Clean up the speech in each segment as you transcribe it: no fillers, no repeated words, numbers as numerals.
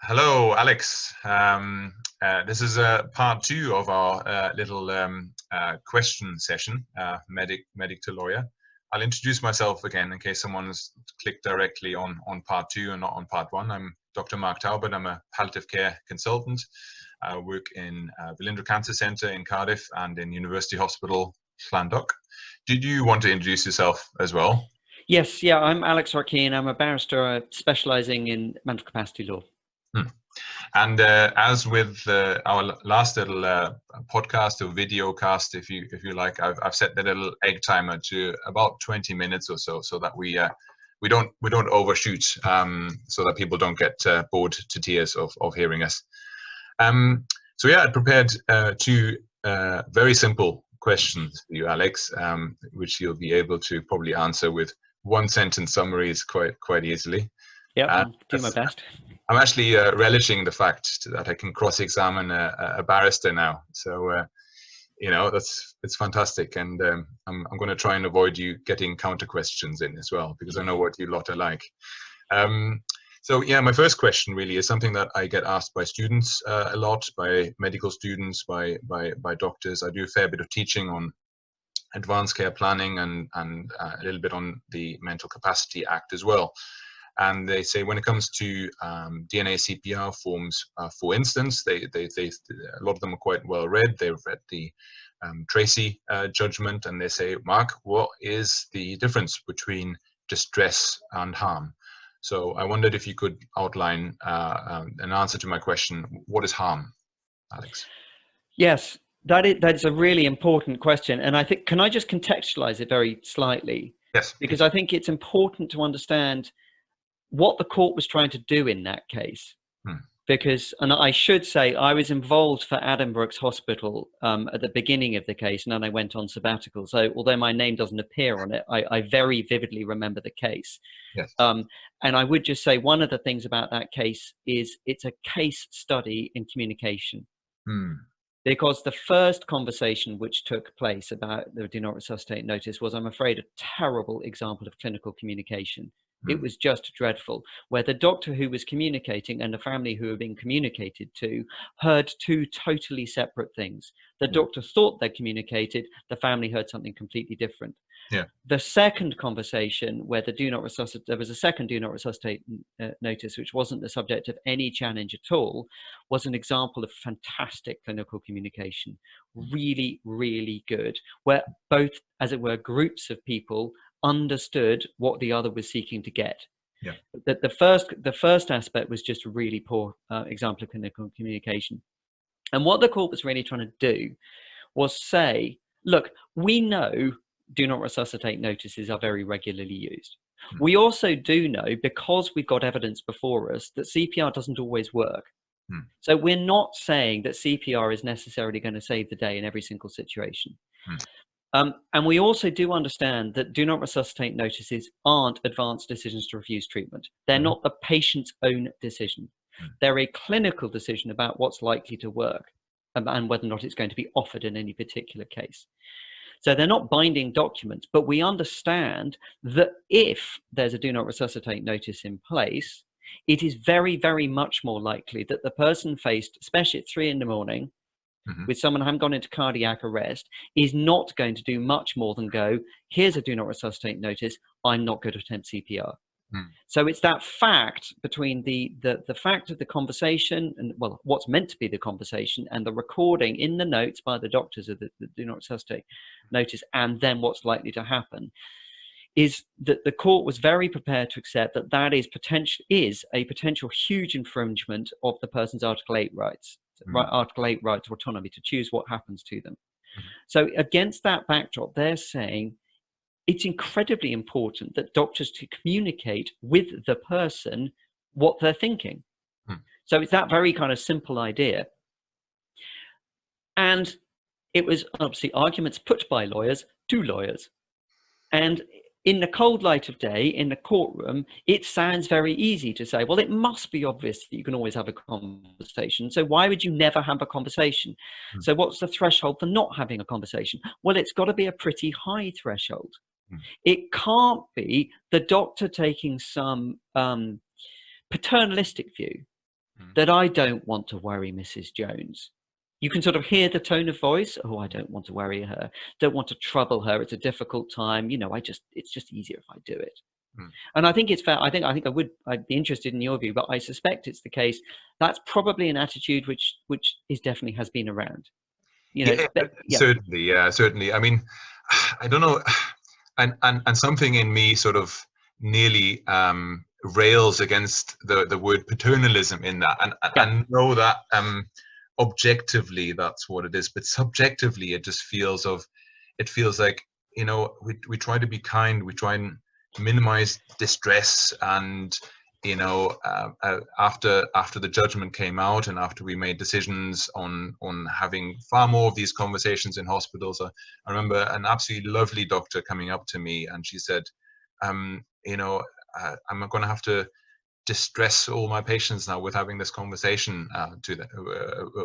Hello, Alex. This is part two of our little question session, medic to lawyer. I'll introduce myself again in case someone has clicked directly on part two and not on part one. I'm Dr. Mark Taubert. I'm a palliative care consultant. I work in Velindre Cancer Centre in Cardiff and in University Hospital, Llandoch. Did you want to introduce yourself as well? Yes, yeah, I'm Alex Keene. I'm a barrister specialising in mental capacity law. And as with our last little podcast or video cast, if you like, I've set the little egg timer to about 20 minutes or so that we don't overshoot, so that people don't get bored to tears of hearing us. So yeah, I prepared two very simple questions for you, Alex, which you'll be able to probably answer with one sentence summaries quite easily. Yeah, I'll do my best. I'm actually relishing the fact that I can cross-examine a barrister now. So, you know, it's fantastic. And I'm going to try and avoid you getting counter questions in as well, because I know what you lot are like. So, yeah, my first question really is something that I get asked by students a lot, by medical students, by doctors. I do a fair bit of teaching on advanced care planning and a little bit on the Mental Capacity Act as well. And they say when it comes to DNACPR forms, for instance, a lot of them are quite well read. They've read the Tracy judgment, and they say, Mark, what is the difference between distress and harm? So I wondered if you could outline an answer to my question. What is harm, Alex? Yes, that's a really important question. And I think, can I just contextualize it very slightly? Yes. Because I think it's important to understand what the court was trying to do in that case. Because, and I should say, I was involved for Addenbrooke's Hospital at the beginning of the case, and then I went on sabbatical. So although my name doesn't appear on it, I very vividly remember the case. Yes. And I would just say one of the things about that case is it's a case study in communication. Because the first conversation which took place about the do not resuscitate notice was, I'm afraid, a terrible example of clinical communication. It was just dreadful, where the doctor who was communicating and the family who were being communicated to heard two totally separate things. The doctor thought they communicated, the family heard something completely different. Yeah. The second conversation where there was a second do not resuscitate notice, which wasn't the subject of any challenge at all, was an example of fantastic clinical communication. Really, really good, where both, as it were, groups of people understood what the other was seeking to get. Yeah. That the first aspect was just a really poor example of clinical communication. And what the court was really trying to do was say, look, we know do not resuscitate notices are very regularly used. We also do know, because we've got evidence before us, that CPR doesn't always work. So we're not saying that CPR is necessarily going to save the day in every single situation. And we also do understand that do not resuscitate notices aren't advanced decisions to refuse treatment. They're not the patient's own decision. They're a clinical decision about what's likely to work and whether or not it's going to be offered in any particular case. So they're not binding documents, but we understand that if there's a do not resuscitate notice in place, it is very, very much more likely that the person faced, especially at 3 a.m, with someone who hasn't gone into cardiac arrest, is not going to do much more than go, here's a do not resuscitate notice, I'm not going to attempt CPR. So it's that fact between the fact of the conversation and, well, what's meant to be the conversation and the recording in the notes by the doctors of the do not resuscitate notice, and then what's likely to happen, is that the court was very prepared to accept that that is a potential huge infringement of the person's Article 8 rights. Article 8 right to autonomy, to choose what happens to them. So against that backdrop, they're saying it's incredibly important that doctors to communicate with the person what they're thinking. So it's that very kind of simple idea. And it was obviously arguments put by lawyers to lawyers. And in the cold light of day, in the courtroom, it sounds very easy to say, well, it must be obvious that you can always have a conversation. So why would you never have a conversation? So what's the threshold for not having a conversation? Well, it's got to be a pretty high threshold. It can't be the doctor taking some paternalistic view that I don't want to worry Mrs. Jones. You can sort of hear the tone of voice. Oh, I don't want to worry her. Don't want to trouble her. It's a difficult time. You know, it's just easier if I do it. And I think it's fair. I'd be interested in your view, but I suspect it's the case. That's probably an attitude which is definitely has been around. You know, certainly. I mean, I don't know, and something in me sort of nearly rails against the word paternalism in that, and I know that objectively that's what it is, but subjectively it just feels like, you know, we try to be kind, we try and minimize distress, and you know, after the judgment came out and after we made decisions on having far more of these conversations in hospitals, I remember an absolutely lovely doctor coming up to me and she said, you know, I'm going to have to distress all my patients now with having this conversation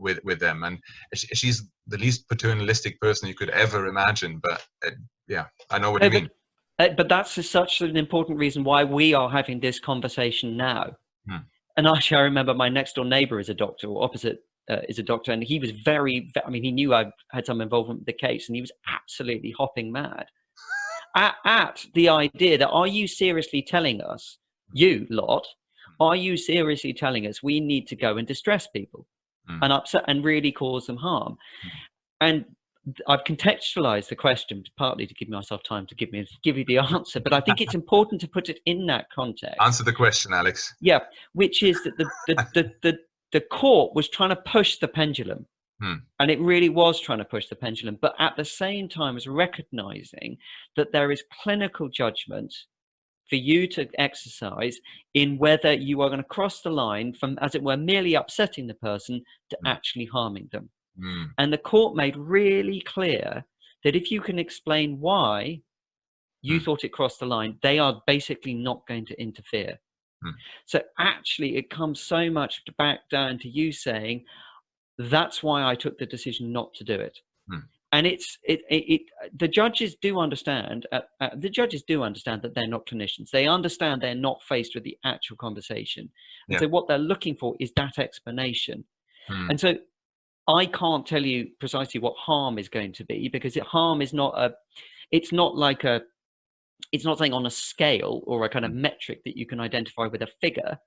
with them, and she's the least paternalistic person you could ever imagine, but yeah, I know what you mean. But that's such an important reason why we are having this conversation now. And actually, I remember my next door neighbor is a doctor, or opposite is a doctor, and he was I mean, he knew I had some involvement with the case, and he was absolutely hopping mad at the idea that, are you seriously telling us, you lot, are you seriously telling us we need to go and distress people and upset and really cause them harm? And I've contextualized the question partly to give myself time to give you the answer, but I think it's important to put it in that context. Answer the question, Alex. Yeah, which is that the court was trying to push the pendulum, and it really was trying to push the pendulum, but at the same time was recognizing that there is clinical judgment for you to exercise in whether you are going to cross the line from, as it were, merely upsetting the person to actually harming them. And the court made really clear that if you can explain why you thought it crossed the line, they are basically not going to interfere. So actually, it comes so much back down to you saying, that's why I took the decision not to do it. And the judges do understand. The judges do understand that they're not clinicians. They understand they're not faced with the actual conversation, and so what they're looking for is that explanation. And so I can't tell you precisely what harm is going to be, because harm is not it's not something on a scale or a kind of metric that you can identify with a figure,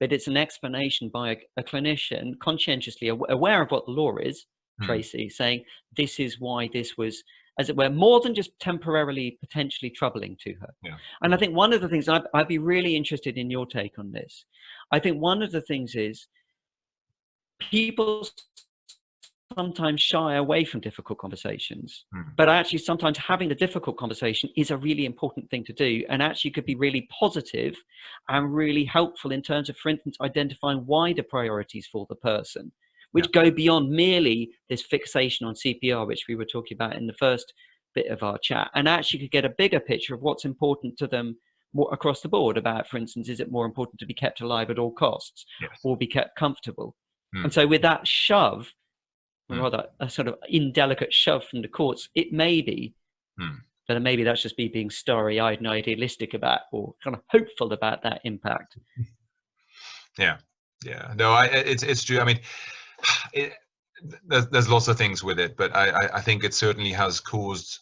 but it's an explanation by a clinician conscientiously aware of what the law is, Tracy, saying this is why this was, as it were, more than just temporarily potentially troubling to her. And I think one of the things, I'd be really interested in your take on this. I think one of the things is people sometimes shy away from difficult conversations, but actually sometimes having the difficult conversation is a really important thing to do, and actually could be really positive and really helpful in terms of, for instance, identifying wider priorities for the person, which go beyond merely this fixation on CPR, which we were talking about in the first bit of our chat, and actually could get a bigger picture of what's important to them more across the board about, for instance, is it more important to be kept alive at all costs or be kept comfortable? And so with that shove, rather a sort of indelicate shove from the courts, it may be, but maybe that's just me being starry-eyed and idealistic about, or kind of hopeful about that impact. No, it's true. I mean, there's lots of things with it, but I think it certainly has caused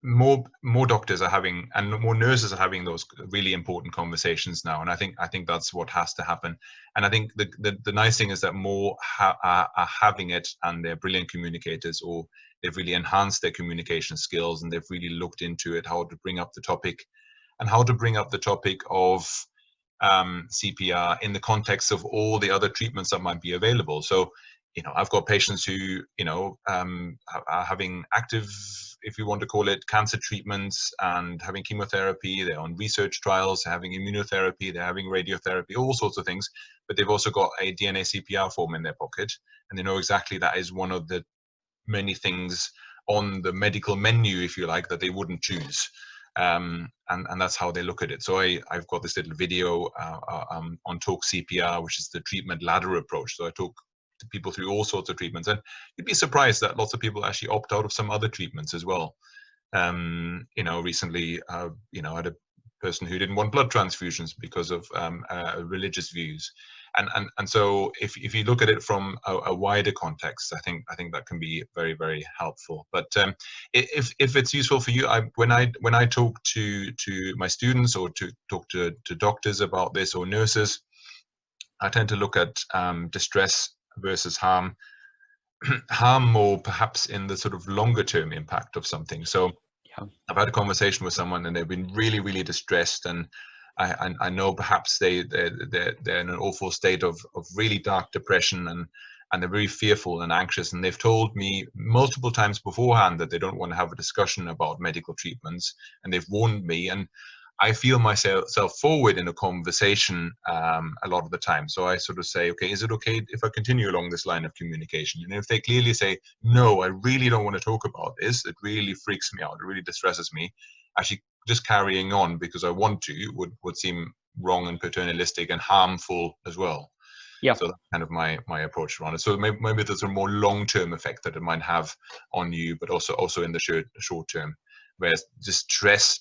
more doctors are having, and more nurses are having, those really important conversations now, and I think that's what has to happen. And I think the nice thing is that more are having it, and they're brilliant communicators, or they've really enhanced their communication skills, and they've really looked into it, how to bring up the topic, and how to bring up the topic of CPR in the context of all the other treatments that might be available. So, you know, I've got patients who, you know, are having active, if you want to call it, cancer treatments, and having chemotherapy. They're on research trials, they're having immunotherapy, they're having radiotherapy, all sorts of things. But they've also got a DNACPR form in their pocket, and they know exactly that is one of the many things on the medical menu, if you like, that they wouldn't choose. And that's how they look at it. So I've got this little video on Talk CPR, which is the treatment ladder approach. So I talk to people through all sorts of treatments, and you'd be surprised that lots of people actually opt out of some other treatments as well. You know, recently, you know, I had a person who didn't want blood transfusions because of religious views. And so if you look at it from a wider context, I think that can be very, very helpful. But if it's useful for you, when I talk to my students or to talk to doctors about this, or nurses, I tend to look at distress versus harm. Harm more perhaps in the sort of longer term impact of something. So Yeah. I've had a conversation with someone and they've been really, really distressed, and I know perhaps they're in an awful state of really dark depression, and they're very fearful and anxious, and they've told me multiple times beforehand that they don't want to have a discussion about medical treatments, and they've warned me, and I feel myself forward in a conversation a lot of the time. So I sort of say, okay, is it okay if I continue along this line of communication? And if they clearly say, no, I really don't want to talk about this, it really freaks me out, it really distresses me, actually just carrying on because I want to would seem wrong and paternalistic and harmful as well. Yeah. So that's kind of my approach around it. So maybe there's a more long-term effect that it might have on you, but also in the short term. Whereas distress,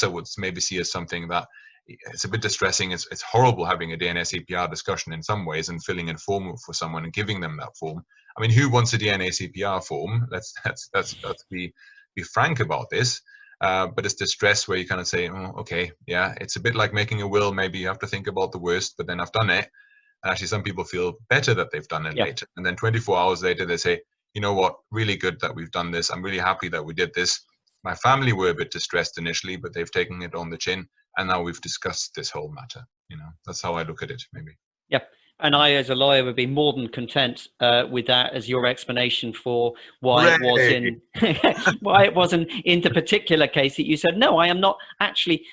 I would maybe see as something that it's a bit distressing. It's horrible having a DNACPR discussion in some ways and filling in form for someone and giving them that form. I mean, who wants a DNACPR form? Let's be frank about this. But it's distress where you kind of say, oh, okay, yeah, it's a bit like making a will. Maybe you have to think about the worst, but then I've done it. And actually, some people feel better that they've done it later. And then 24 hours later, they say, you know what, really good that we've done this. I'm really happy that we did this. My family were a bit distressed initially, but they've taken it on the chin. And now we've discussed this whole matter. You know, that's how I look at it, maybe. Yeah. And I, as a lawyer, would be more than content with that as your explanation for why it wasn't in the particular case that you said, no, I am not actually,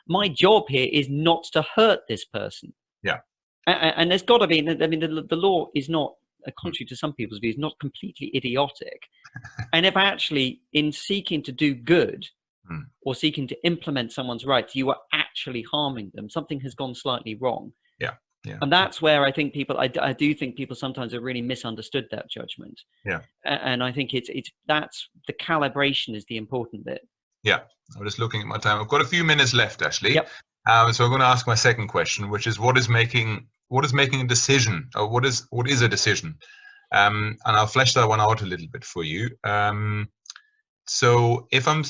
my job here is not to hurt this person. Yeah. And there's got to be, I mean, the law is not, contrary to some people's views, not completely idiotic. And if actually in seeking to do good or seeking to implement someone's rights, you are actually harming them, something has gone slightly wrong. Yeah. Yeah. And that's where I think people, I do think people sometimes have really misunderstood that judgment. Yeah. And I think that's the calibration is the important bit. Yeah. I'm just looking at my time. I've got a few minutes left, actually. Yep. So I'm going to ask my second question, which is what is making a decision, or what is a decision? And I'll flesh that one out a little bit for you. So if I'm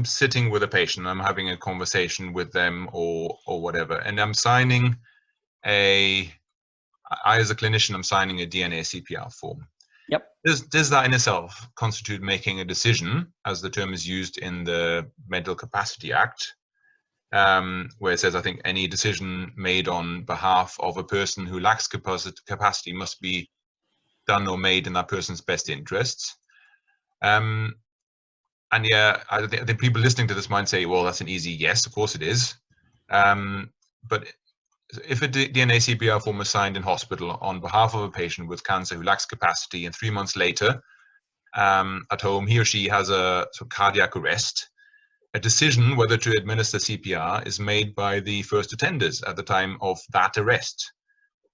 sitting with a patient, I'm having a conversation with them or whatever, and I'm signing I as a clinician, I'm signing a DNACPR form. Yep. Does that in itself constitute making a decision, as the term is used in the Mental Capacity Act, where it says, I think, any decision made on behalf of a person who lacks capacity must be done or made in that person's best interests. And yeah, I think people listening to this might say, well, that's an easy yes, of course it is. But if a DNACPR form is signed in hospital on behalf of a patient with cancer who lacks capacity, and 3 months later, at home, he or she has a sort of cardiac arrest, a decision whether to administer CPR is made by the first attenders at the time of that arrest.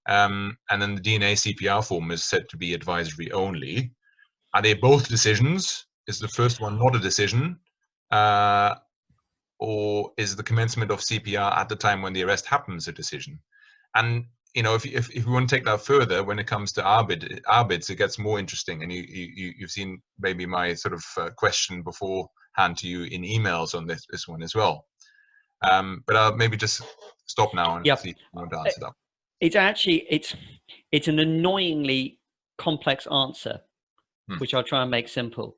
And then the DNACPR form is said to be advisory only. Are they both decisions? Is the first one not a decision? Or is the commencement of CPR at the time when the arrest happens a decision? And you know, if we want to take that further, when it comes to ARBIDs, it gets more interesting. And you've seen maybe my sort of question beforehand to you in emails on this one as well. But I'll maybe just stop now and see if you want to answer that. It's actually it's an annoyingly complex answer, which I'll try and make simple.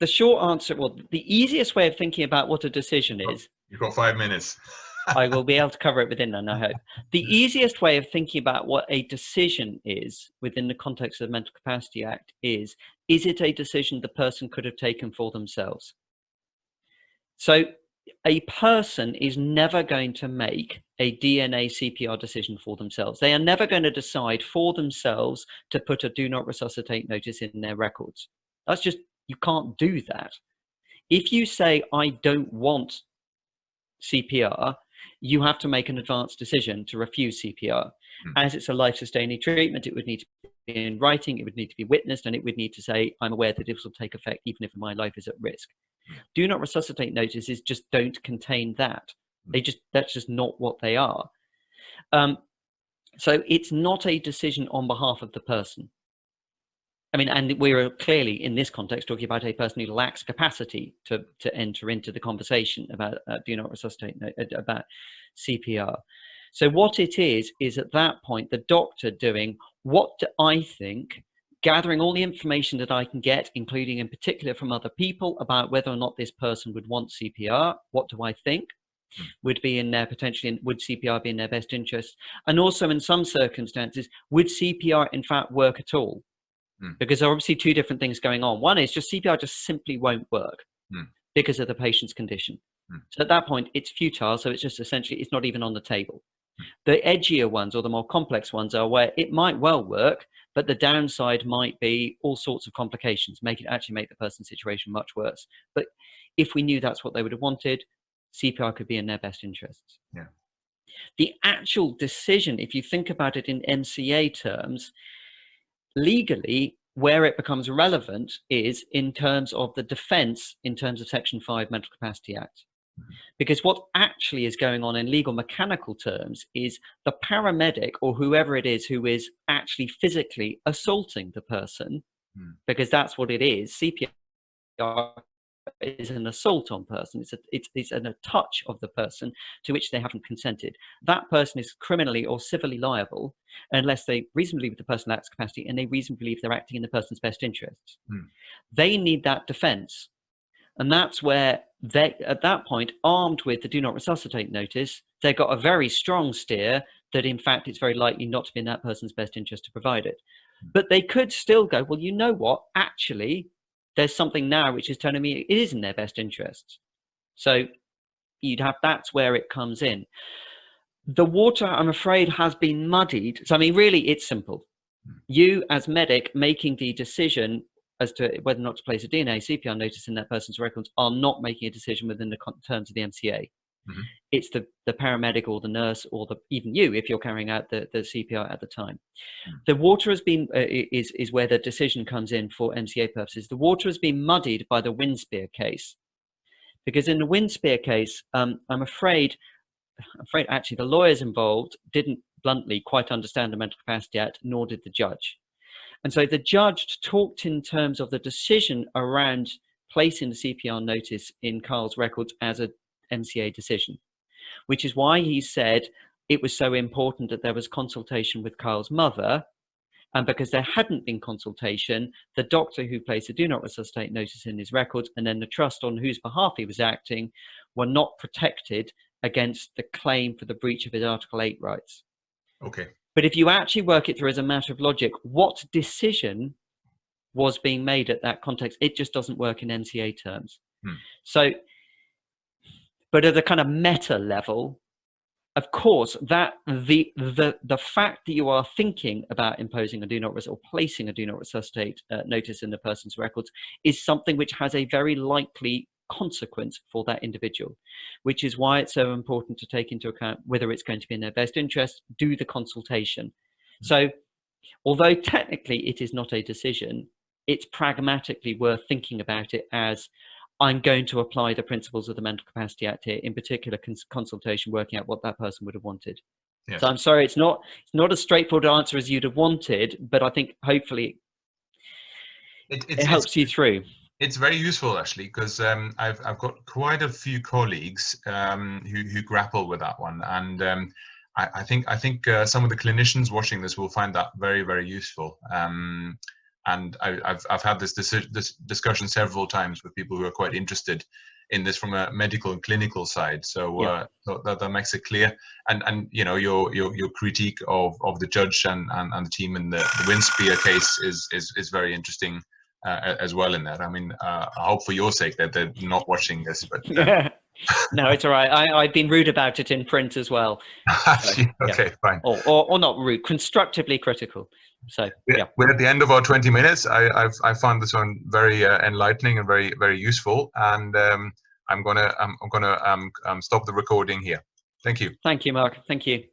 The short answer, well, the easiest way of thinking about what a decision is. You've got 5 minutes. I will be able to cover it within that, I hope. The easiest way of thinking about what a decision is within the context of the Mental Capacity Act is it a decision the person could have taken for themselves? So a person is never going to make a DNACPR decision for themselves. They are never going to decide for themselves to put a do not resuscitate notice in their records. That's just, you can't do that. If you say, I don't want CPR, you have to make an advanced decision to refuse CPR. As it's a life-sustaining treatment, it would need to be in writing, it would need to be witnessed, and it would need to say, I'm aware that this will take effect even if my life is at risk. Do not resuscitate notices just don't contain that. That's just not what they are. So it's not a decision on behalf of the person. I mean, and we're clearly in this context talking about a person who lacks capacity to enter into the conversation about do not resuscitate, about CPR. So what it is at that point, the doctor doing what do I think, gathering all the information that I can get, including in particular from other people about whether or not this person would want CPR. What do I think would be in their potentially, would CPR be in their best interest? And also in some circumstances, would CPR in fact work at all? Because there are obviously two different things going on. One is just CPR just simply won't work because of the patient's condition. So at that point, it's futile. So it's just essentially, it's not even on the table. The edgier ones or the more complex ones are where it might well work, but the downside might be all sorts of complications, make the person's situation much worse. But if we knew that's what they would have wanted, CPR could be in their best interests. Yeah. The actual decision, if you think about it in MCA terms, legally, where it becomes relevant is in terms of the defense, in terms of Section 5 Mental Capacity Act. Because what actually is going on in legal mechanical terms is the paramedic or whoever it is who is actually physically assaulting the person, because that's what it is. CPR is an assault on person. It's a touch of the person to which they haven't consented. That person is criminally or civilly liable unless they reasonably believe the person lacks capacity and they reasonably believe they're acting in the person's best interests. They need that defense. And that's where they, at that point, armed with the do not resuscitate notice, they've got a very strong steer that in fact it's very likely not to be in that person's best interest to provide it. But they could still go, well, you know what, actually, there's something now which is telling me it is in their best interests. So you'd have, that's where it comes in. The water, I'm afraid, has been muddied. So, I mean, really, it's simple. You as medic making the decision as to whether or not to place a DNA CPR notice in that person's records are not making a decision within the terms of the MCA. It's the paramedic or the nurse or even you, if you're carrying out the CPR at the time. The water has been, is where the decision comes in for MCA purposes. The water has been muddied by the Winspear case. Because in the Winspear case, I'm afraid actually the lawyers involved didn't bluntly quite understand the Mental Capacity Act, nor did the judge. And so the judge talked in terms of the decision around placing the CPR notice in Carl's records as a MCA decision, which is why he said it was so important that there was consultation with Carl's mother. And because there hadn't been consultation, the doctor who placed a do not resuscitate notice in his records and then the trust on whose behalf he was acting were not protected against the claim for the breach of his Article 8 rights. Okay. But if you actually work it through as a matter of logic, what decision was being made at that context, it just doesn't work in MCA terms. So, but at a kind of meta level, of course, that the fact that you are thinking about imposing a do not or placing a do not resuscitate notice in the person's records is something which has a very likely consequence for that individual, which is why it's so important to take into account whether it's going to be in their best interest, do the consultation. So although technically it is not a decision, it's pragmatically worth thinking about it as I'm going to apply the principles of the Mental Capacity Act here, in particular consultation, working out what that person would have wanted. Yes. So I'm sorry, it's not as straightforward an answer as you'd have wanted, but I think hopefully it helps you through. It's very useful actually, because I've got quite a few colleagues who grapple with that one, and I think some of the clinicians watching this will find that very, very useful. And I've had this discussion several times with people who are quite interested in this from a medical and clinical side. So, so that makes it clear. And you know, your critique of the judge and the team in the Winspear case is very interesting as well in that. I mean, I hope for your sake that they're not watching this, but no, it's all right. I've been rude about it in print as well. So, okay, fine. Or not rude, constructively critical. So we're at the end of our 20 minutes. I found this one very enlightening and very, very useful. And I'm gonna stop the recording here. Thank you. Thank you, Mark. Thank you.